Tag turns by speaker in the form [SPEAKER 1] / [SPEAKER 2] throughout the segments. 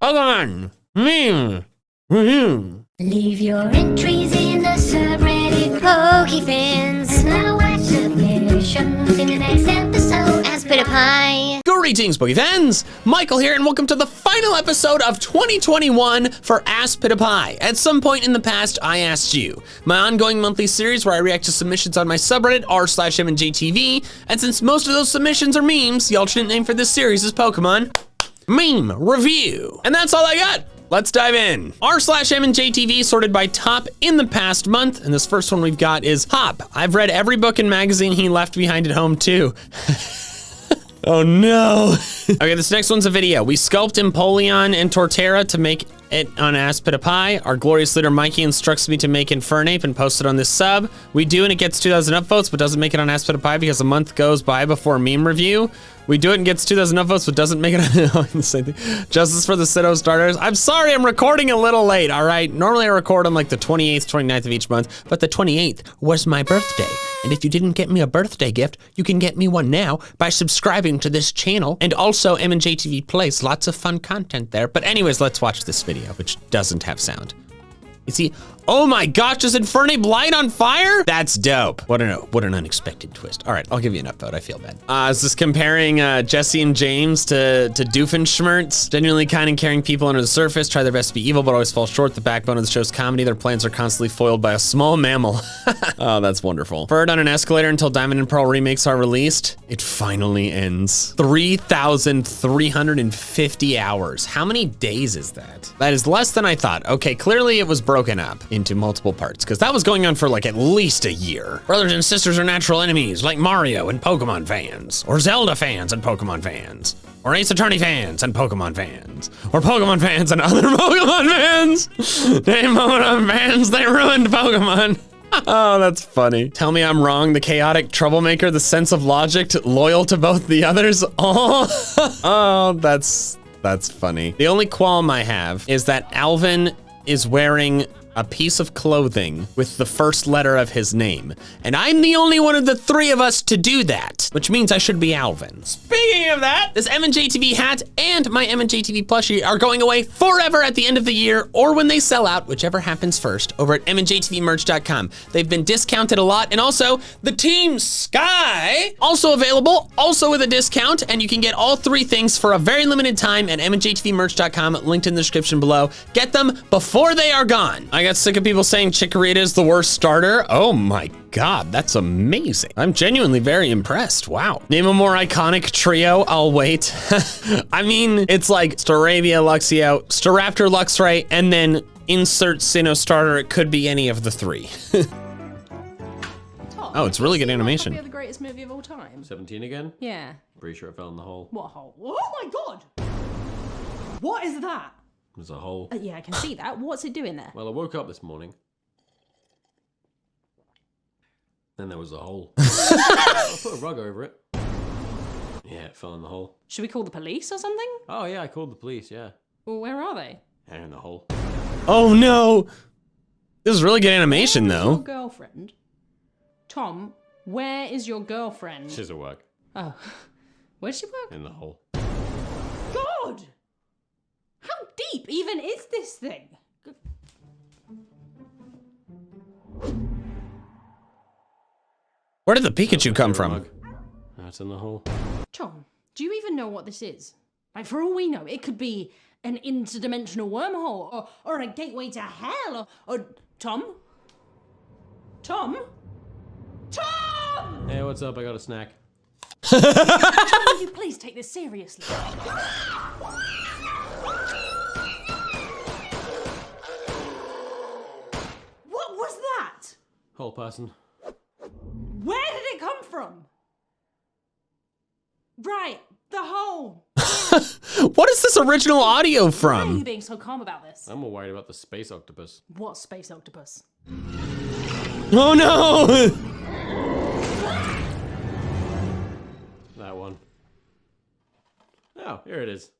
[SPEAKER 1] Pokemon meme review.
[SPEAKER 2] Leave your entries in the subreddit PokeFans. And I'll watch submissions in the next episode. ASPITPIAY.
[SPEAKER 1] Greetings, Pokefans! Michael here, and welcome to the final episode of 2021 for ASPITPIAY. At some point in the past, I asked you. My ongoing monthly series where I react to submissions on my subreddit, r/MandJTV, and since most of those submissions are memes, the alternate name for this series is Pokemon Meme Review. And that's all I got. Let's dive in. r/MandJTV sorted by top in the past month, and this first one we've got is Hop. I've read every book and magazine he left behind at home too. Oh no. Okay, this next one's a video. We sculpt Empoleon and Torterra to make it on ASPITPIAY. Our glorious leader Mikey instructs me to make Infernape and post it on this sub. We do, and it gets 2,000 upvotes, but doesn't make it on ASPITPIAY because a month goes by before meme review. We do it and gets 2,000 upvotes, but doesn't make it on the same thing. Justice for the Sinnoh starters. I'm sorry, I'm recording a little late, all right? Normally I record on like the 28th, 29th of each month, but the 28th was my birthday. And if you didn't get me a birthday gift, you can get me one now by subscribing to this channel. And also MandJTV plays lots of fun content there. But anyways, let's watch this video, which doesn't have sound. You see, oh my gosh, does Infernape light on fire? That's dope. What an unexpected twist. All right, I'll give you an upvote, I feel bad. Is this comparing Jesse and James to Doofenshmirtz? Genuinely kind and caring people under the surface, try their best to be evil, but always fall short. The backbone of the show's comedy, their plans are constantly foiled by a small mammal. Oh, that's wonderful. Bird on an escalator until Diamond and Pearl remakes are released. It finally ends. 3,350 hours. How many days is that? That is less than I thought. Okay, clearly it was broken up into multiple parts, because that was going on for like at least a year. Brothers and sisters are natural enemies, like Mario and Pokemon fans, or Zelda fans and Pokemon fans, or Ace Attorney fans and Pokemon fans, or Pokemon fans and other Pokemon fans. Name Pokemon fans, they ruined Pokemon. Oh, that's funny. Tell me I'm wrong, the chaotic troublemaker, the sense of logic, loyal to both the others. Oh, oh, that's funny. The only qualm I have is that Alvin is wearing a piece of clothing with the first letter of his name. And I'm the only one of the three of us to do that, which means I should be Alvin. Speaking of that, this MandJTV hat and my MandJTV plushie are going away forever at the end of the year, or when they sell out, whichever happens first, over at MandJTVmerch.com. They've been discounted a lot, and also the Team Sky, also available, also with a discount, and you can get all three things for a very limited time at MandJTVmerch.com, linked in the description below. Get them before they are gone. I got sick of people saying Chikorita is the worst starter. Oh my God, that's amazing. I'm genuinely very impressed, wow. Name a more iconic trio, I'll wait. I mean, it's like Staravia, Luxio, Staraptor, Luxray, and then insert Sinnoh starter. It could be any of the three. Oh, it's really good animation.
[SPEAKER 3] The greatest movie of all time.
[SPEAKER 4] 17 again?
[SPEAKER 3] Yeah.
[SPEAKER 4] Pretty sure it fell in the hole.
[SPEAKER 3] What hole? Oh my God! What is that?
[SPEAKER 4] There's a hole.
[SPEAKER 3] Yeah, I can see that. What's it doing there?
[SPEAKER 4] Well, I woke up this morning. Then there was a hole. I put a rug over it. Yeah, it fell in the hole.
[SPEAKER 3] Should we call the police or something?
[SPEAKER 4] Oh yeah, I called the police, yeah.
[SPEAKER 3] Well, where are they?
[SPEAKER 4] They're in the hole.
[SPEAKER 1] Oh no! This is really good animation though.
[SPEAKER 3] Your girlfriend? Tom, where is your girlfriend?
[SPEAKER 4] She's at work.
[SPEAKER 3] Oh. Where does she work?
[SPEAKER 4] In the hole.
[SPEAKER 3] God! How deep even is this thing?
[SPEAKER 1] Where did the Pikachu come from?
[SPEAKER 4] That's in the hole.
[SPEAKER 3] Tom, do you even know what this is? Like, for all we know, it could be an interdimensional wormhole, or a gateway to hell, or Tom? Tom? Tom!
[SPEAKER 4] Hey, what's up? I got a snack.
[SPEAKER 3] Tom, will you please take this seriously? What was that?
[SPEAKER 4] Hole person.
[SPEAKER 3] Where did it come from? Right, the hole.
[SPEAKER 1] What is this original audio
[SPEAKER 3] Why are you
[SPEAKER 1] from?
[SPEAKER 3] being so calm about this?
[SPEAKER 4] I'm more worried about the space octopus.
[SPEAKER 3] What space octopus?
[SPEAKER 1] Oh no!
[SPEAKER 4] That one. Oh, here it is.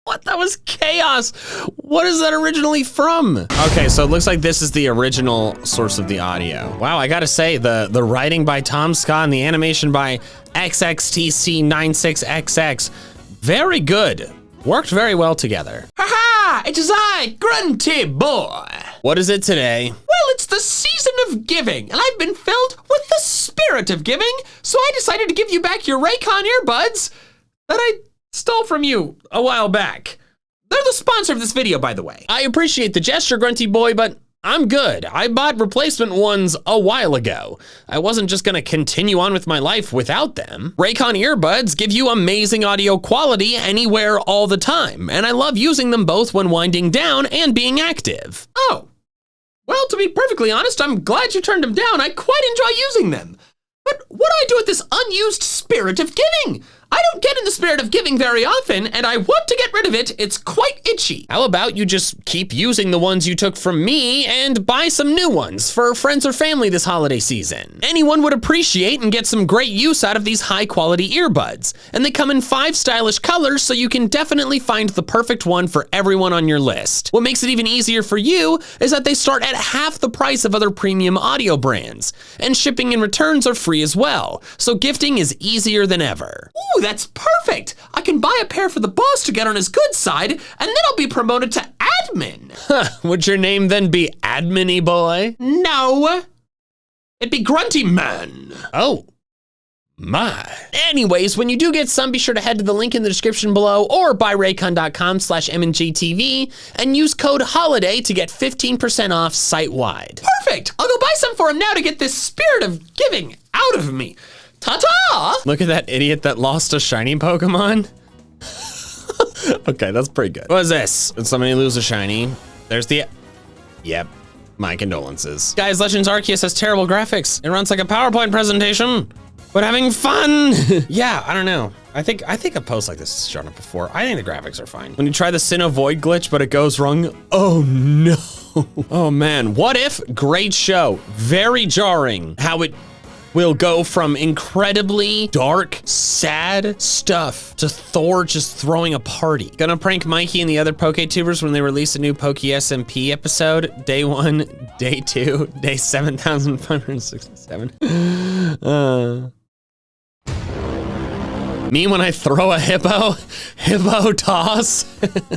[SPEAKER 1] What? That was chaos. What is that originally from? Okay, so it looks like this is the original source of the audio. Wow, I gotta say, the writing by Tom Scott and the animation by XXTC96XX, very good. worked very well together. Ha! It is I, Grunty Boy. What is it today? Well, it's the season of giving, and I've been filled with the spirit of giving, so I decided to give you back your Raycon earbuds that I stole from you a while back. They're the sponsor of this video, by the way. I appreciate the gesture, Grunty Boy, but I'm good. I bought replacement ones a while ago. I wasn't just gonna continue on with my life without them. Raycon earbuds give you amazing audio quality anywhere all the time, and I love using them both when winding down and being active. Oh, well, to be perfectly honest, I'm glad you turned them down. I quite enjoy using them. But what do I do with this unused spirit of giving? I don't get in the spirit of giving very often, and I want to get rid of it. It's quite itchy. How about you just keep using the ones you took from me and buy some new ones for friends or family this holiday season? Anyone would appreciate and get some great use out of these high quality earbuds. And they come in 5 stylish colors, so you can definitely find the perfect one for everyone on your list. What makes it even easier for you is that they start at half the price of other premium audio brands. And shipping and returns are free as well, so gifting is easier than ever. Ooh, that's perfect. I can buy a pair for the boss to get on his good side, and then I'll be promoted to admin. Would your name then be Admin-y Boy? No, it'd be Grunty Man. Oh, my. Anyways, when you do get some, be sure to head to the link in the description below or buyraycon.com/MandJTV and use code HOLIDAY to get 15% off site-wide. Perfect. I'll go buy some for him now to get this spirit of giving out of me. Ta-ta! Look at that idiot that lost a shiny Pokemon. Okay, that's pretty good. What is this? Did somebody lose a shiny? There's the... Yep, my condolences. Guys, Legends Arceus has terrible graphics. It runs like a PowerPoint presentation, but having fun. Yeah, I don't know. I think a post like this has shown up before. I think the graphics are fine. When you try the Sinnoh Void glitch, but it goes wrong. Oh no. Oh man, what if? Great show. Very jarring how it will go from incredibly dark, sad stuff to Thor just throwing a party. Gonna prank Mikey and the other PokeTubers when they release a new Poke SMP episode. Day 1, day 2, day 7,567. Me when I throw a hippo toss.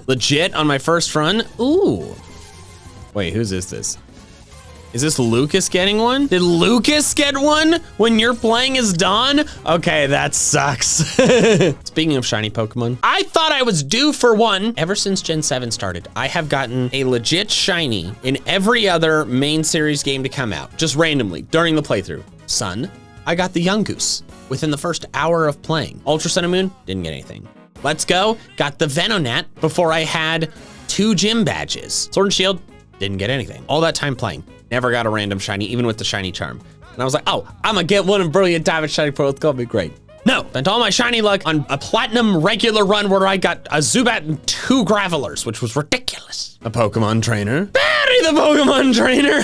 [SPEAKER 1] Legit on my first run. Ooh. Wait, whose is this? Is this Lucas getting one? Did Lucas get one when you're playing as Dawn? Okay, that sucks. Speaking of shiny Pokemon, I thought I was due for one. Ever since Gen 7 started, I have gotten a legit shiny in every other main series game to come out, just randomly during the playthrough. Sun, I got the Yungoos within the first hour of playing. Ultra Sun and Moon, didn't get anything. Let's Go, got the Venonat before I had 2 gym badges. Sword and Shield, didn't get anything. All that time playing. Never got a random shiny, even with the shiny charm. And I was like, oh, I'm gonna get one in Brilliant Diamond Shiny Pearl. It's gonna be great. No, spent all my shiny luck on a platinum regular run where I got a Zubat and 2 Gravelers, which was ridiculous. A Pokemon trainer. Barry the Pokemon trainer.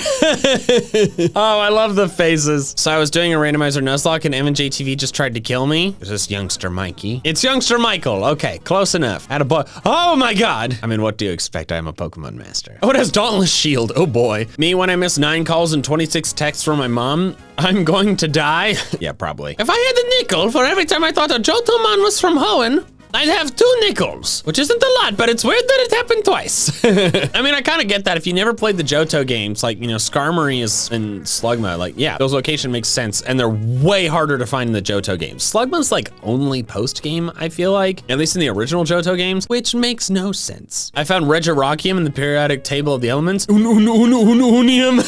[SPEAKER 1] Oh, I love the faces. So I was doing a randomizer Nuzlocke and MandJTV just tried to kill me. Is this youngster Mikey? It's youngster Michael. Okay, close enough. Attaboy. Oh my God. I mean, what do you expect? I'm a Pokemon master. Oh, it has Dauntless Shield. Oh boy. Me when I miss 9 calls and 26 texts from my mom. I'm going to die. Yeah, probably. If I had a nickel for every time I thought a Johtomon was from Hoenn, I'd have 2 nickels, which isn't a lot, but it's weird that it happened twice. I mean, I kind of get that. If you never played the Johto games, like, you know, Skarmory is in Slugma, like, yeah, those location makes sense, and they're way harder to find in the Johto games. Slugma's like only post-game, I feel like, at least in the original Johto games, which makes no sense. I found Regirokium in the periodic table of the elements. Unium.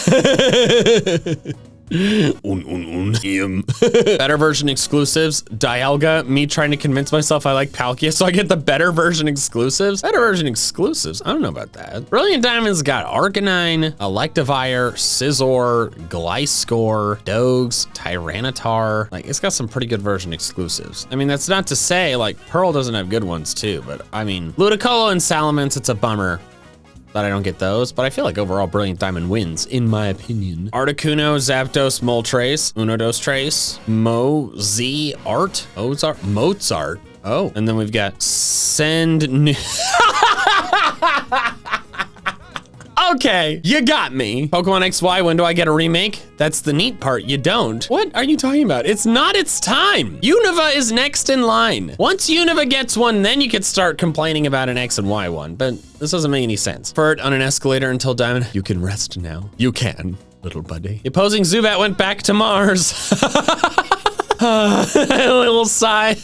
[SPEAKER 1] Better version exclusives, Dialga, me trying to convince myself I like Palkia, so I get the better version exclusives. Better version exclusives, I don't know about that. Brilliant Diamond's got Arcanine, Electivire, Scizor, Gliscor, Dogs, Tyranitar. Like, it's got some pretty good version exclusives. I mean, that's not to say, like, Pearl doesn't have good ones too, but I mean, Ludicolo and Salamence, it's a bummer that I don't get those, but I feel like overall Brilliant Diamond wins, in my opinion. Articuno, Zapdos, Moltres, Unodos Trace, Mozart, Mozart. Oh, and then we've got Okay, you got me. Pokemon XY, when do I get a remake? That's the neat part, you don't. What are you talking about? It's not its time. Unova is next in line. Once Unova gets one, then you could start complaining about an X and Y one, but this doesn't make any sense. Furt on an escalator until Diamond. You can rest now. You can, little buddy. The opposing Zubat went back to Mars. A little sigh.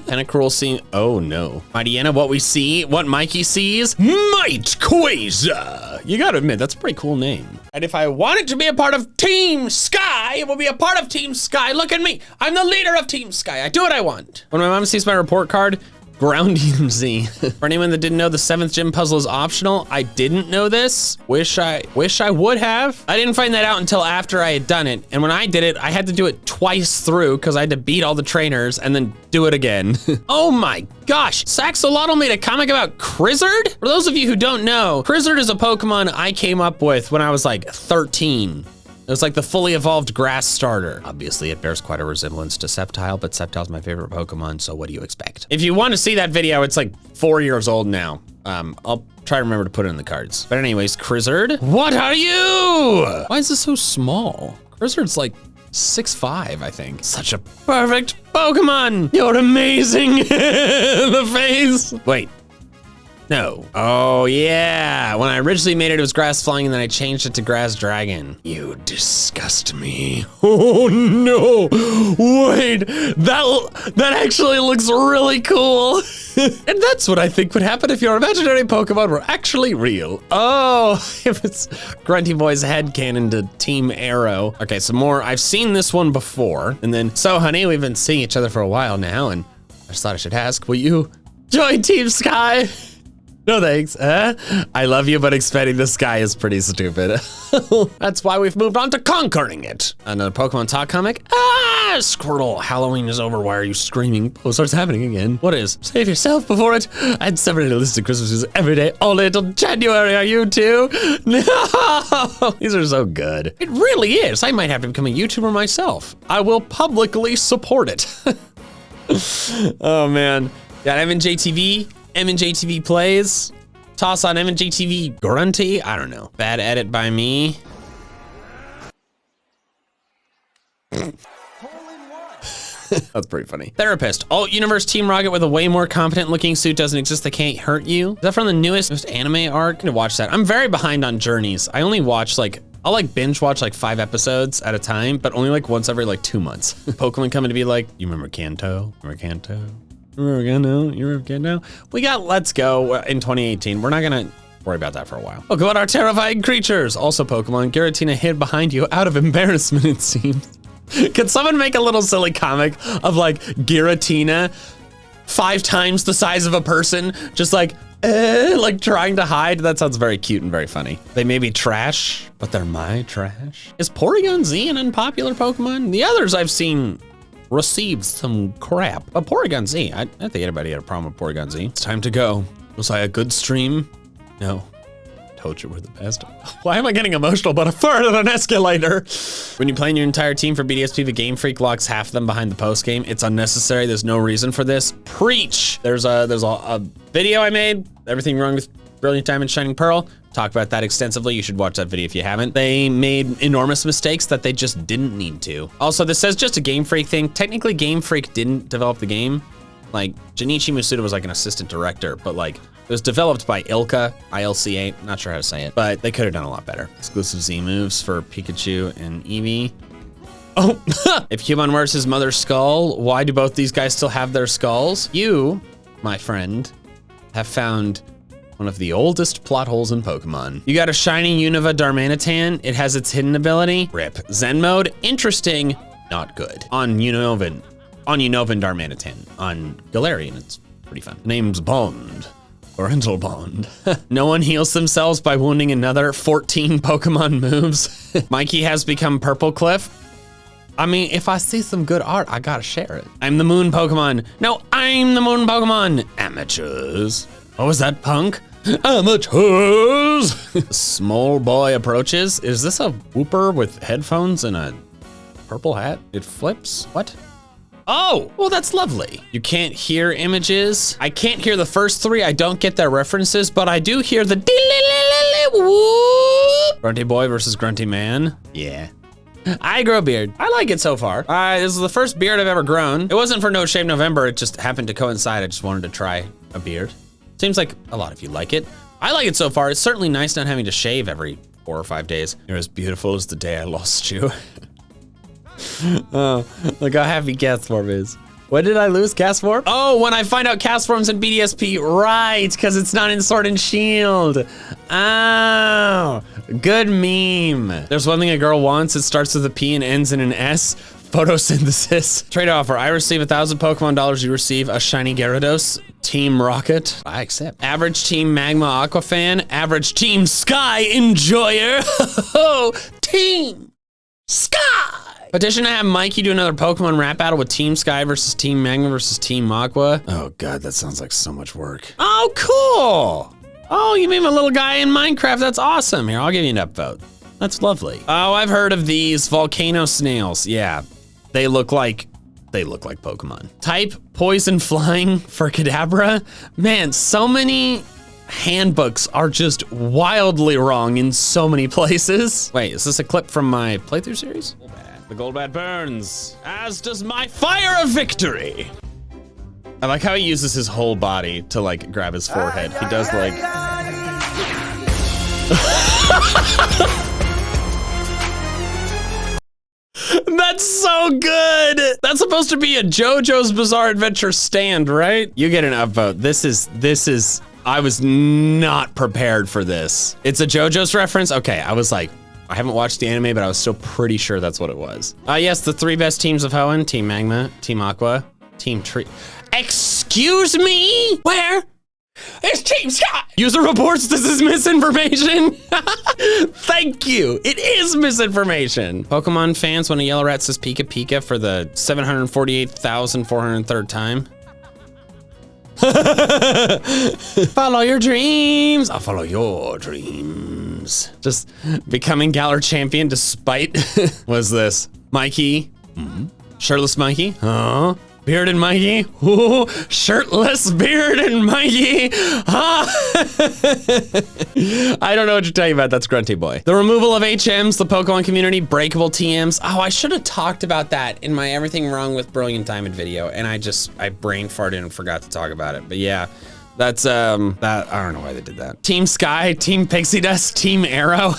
[SPEAKER 1] And a cruel scene. Oh no. Mightyena, what we see, what Mikey sees. Might Quasar. You gotta admit, that's a pretty cool name. And if I wanted to be a part of Team Sky, it will be a part of Team Sky. Look at me. I'm the leader of Team Sky. I do what I want. When my mom sees my report card, Ground EMZ. For anyone that didn't know, the 7th gym puzzle is optional. I didn't know this. Wish I would have. I didn't find that out until after I had done it. And when I did it, I had to do it twice through because I had to beat all the trainers and then do it again. Oh my gosh. Saxolotl made a comic about Krizzard? For those of you who don't know, Krizzard is a Pokemon I came up with when I was like 13. It was like the fully evolved grass starter. Obviously, it bears quite a resemblance to Sceptile, but Sceptile's my favorite Pokemon, so what do you expect? If you want to see that video, it's like 4 years old now. I'll try to remember to put it in the cards. But anyways, Krizzard, what are you? Why is this so small? Krizzard's like 6'5", I think. Such a perfect Pokemon. You're amazing. The face. Wait. No. Oh yeah. When I originally made it, it was Grass Flying, and then I changed it to Grass Dragon. You disgust me. Oh no. Wait, that actually looks really cool. And that's what I think would happen if your imaginary Pokemon were actually real. Oh, if it's Grunty Boy's headcanon to Team Arrow. Okay, some more. I've seen this one before. And then, so honey, we've been seeing each other for a while now, and I just thought I should ask, will you join Team Sky? No thanks. I love you, but expanding the sky is pretty stupid. That's why we've moved on to conquering it. Another Pokemon Talk comic. Ah, Squirtle, Halloween is over. Why are you screaming? Oh, starts happening again. What is? Save yourself before it. I'd celebrate a list of Christmases every day, all day till January. Are you too? No, these are so good. It really is. I might have to become a YouTuber myself. I will publicly support it. Oh man. Got MandJTV. MandJTV plays. Toss on MandJTV Grunty. I don't know. Bad edit by me. That's pretty funny. Therapist. Alt Universe Team Rocket with a way more competent looking suit doesn't exist. They can't hurt you. Is that from the newest anime arc? I'm gonna watch that. I'm very behind on Journeys. I only watch I'll binge watch 5 episodes at a time, but only once every 2 months. Pokemon coming to be like, you remember Kanto? Remember Kanto? Remember Kanto? You remember Kanto? We got Let's Go in 2018. We're not gonna worry about that for a while. Pokemon are terrifying creatures. Also Pokemon, Giratina hid behind you out of embarrassment, it seems. Could someone make a little silly comic of Giratina 5 times the size of a person, just trying to hide? That sounds very cute and very funny. They may be trash, but they're my trash. Is Porygon Z an unpopular Pokemon? The others I've seen received some crap. But Porygon Z, I think anybody had a problem with Porygon Z. It's time to go. Was I a good stream? No. Told you we're the best. Why am I getting emotional about a fart on an escalator? When you plan your entire team for BDSP, the Game Freak locks half of them behind the post game. It's unnecessary. There's no reason for this. Preach. There's a video I made. Everything wrong with Brilliant Diamond Shining Pearl. Talk about that extensively. You should watch that video if you haven't. They made enormous mistakes that they just didn't need to. Also, this says just a Game Freak thing. Technically, Game Freak didn't develop the game. Junichi Masuda was an assistant director, but it was developed by ILCA, ILCA, not sure how to say it, but they could have done a lot better. Exclusive Z moves for Pikachu and Eevee. Oh, if Human wears his mother's skull, why do both these guys still have their skulls? You, my friend, have found one of the oldest plot holes in Pokemon. You got a shiny Unova Darmanitan. It has its hidden ability. Rip. Zen mode, interesting, not good. On Unovan Darmanitan. On Galarian, it's pretty fun. Name's Bond. Parental bond. No one heals themselves by wounding another. 14 Pokemon moves. Mikey has become Purple Cliff. I mean, if I see some good art, I gotta share it. I'm the Moon Pokemon. No, I'm the Moon Pokemon. Amateurs. Oh, is that Punk? Amateurs. Small boy approaches. Is this a whooper with headphones and a purple hat? It flips. What? Oh, well, that's lovely. You can't hear images. I can't hear the first 3. I don't get their references, but I do hear the whoop. Grunty boy versus grunty man. Yeah. I grow a beard. I like it so far. This is the first beard I've ever grown. It wasn't for No Shave November. It just happened to coincide. I just wanted to try a beard. Seems like a lot of you like it. I like it so far. It's certainly nice not having to shave every 4 or 5 days. You're as beautiful as the day I lost you. Oh, look how happy Castform is. When did I lose Castform? Oh, when I find out Castform's in BDSP, right, because it's not in Sword and Shield. Oh, good meme. There's one thing a girl wants, it starts with a P and ends in an S. Photosynthesis. Trade offer, I receive 1,000 Pokemon dollars, you receive a shiny Gyarados. Team Rocket, I accept. Average Team Magma Aqua fan, average Team Sky Enjoyer. Team Sky. Petition to have Mikey do another Pokemon rap battle with Team Sky versus Team Magma versus Team Aqua. Oh God, that sounds like so much work. Oh, cool. Oh, you made a little guy in Minecraft. That's awesome. Here, I'll give you an upvote. That's lovely. Oh, I've heard of these volcano snails. Yeah, they look like Pokemon. Type poison flying for Kadabra. Man, so many handbooks are just wildly wrong in so many places. Wait, is this a clip from my playthrough series? The Golbat burns, as does my fire of victory. I like how he uses his whole body to like grab his forehead. He does like... That's so good. That's supposed to be a JoJo's Bizarre Adventure stand, right? You get an upvote. This is, I was not prepared for this. It's a JoJo's reference? Okay, I was like, I haven't watched the anime, but I was still pretty sure that's what it was. Yes, the 3 best teams of Hoenn, Team Magma, Team Aqua, Team Tree. Excuse me? Where? It's Team Sky! User reports this is misinformation. Thank you, it is misinformation. Pokemon fans, when a yellow rat says Pika Pika for the 748,403rd time. Follow your dreams. I'll follow your dreams. Just becoming Galar champion despite, what's this? Mikey, shirtless Mikey, huh? Bearded Mikey, ooh, shirtless bearded Mikey, huh? I don't know what to tell you about, that's Grunty Boy. The removal of HMs, the Pokemon community, breakable TMs. Oh, I should have talked about that in my Everything Wrong with Brilliant Diamond video, and I brain farted and forgot to talk about it, but yeah. That's, I don't know why they did that. Team Sky, Team Pixie Dust, Team Arrow.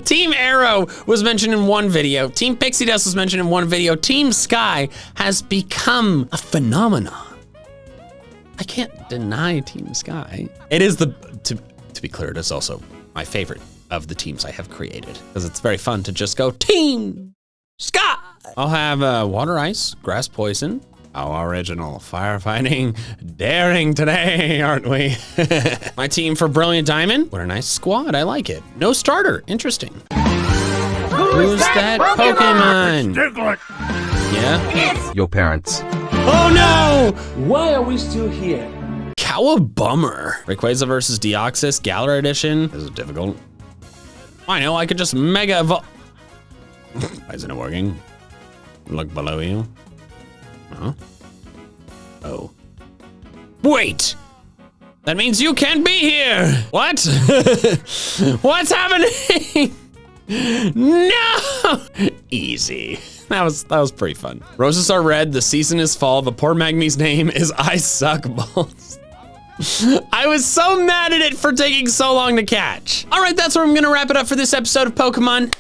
[SPEAKER 1] Team Arrow was mentioned in one video. Team Pixie Dust was mentioned in one video. Team Sky has become a phenomenon. I can't deny Team Sky. It is to be clear, it is also my favorite of the teams I have created because it's very fun to just go Team Sky. I'll have water ice, grass poison. How original, firefighting, daring today, aren't we? My team for Brilliant Diamond. What a nice squad, I like it. No starter, interesting. Who's that Pokemon? Yeah?
[SPEAKER 5] Your parents.
[SPEAKER 1] Oh no!
[SPEAKER 6] Why are we still here?
[SPEAKER 1] Cowabummer. Rayquaza versus Deoxys, Galar Edition. This is difficult. I know, I could just mega evolve. Why isn't it working? Look below you. Huh? Oh. Wait! That means you can't be here! What? What's happening? No! Easy. That was pretty fun. Roses are red, the season is fall, the poor Magmie's name is I Suck Balls. I was so mad at it for taking so long to catch. All right, that's where I'm gonna wrap it up for this episode of Pokemon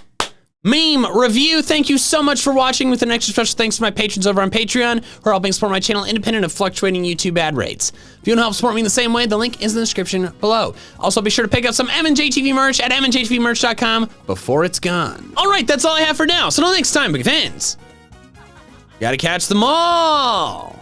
[SPEAKER 1] Meme Review. Thank you so much for watching, with an extra special thanks to my patrons over on Patreon who are helping support my channel independent of fluctuating YouTube ad rates. If you want to help support me in the same way, the link is in the description below. Also, be sure to pick up some MandJTV merch at MandJTVmerch.com before it's gone. All right, that's all I have for now. So until next time, big fans, you gotta catch them all.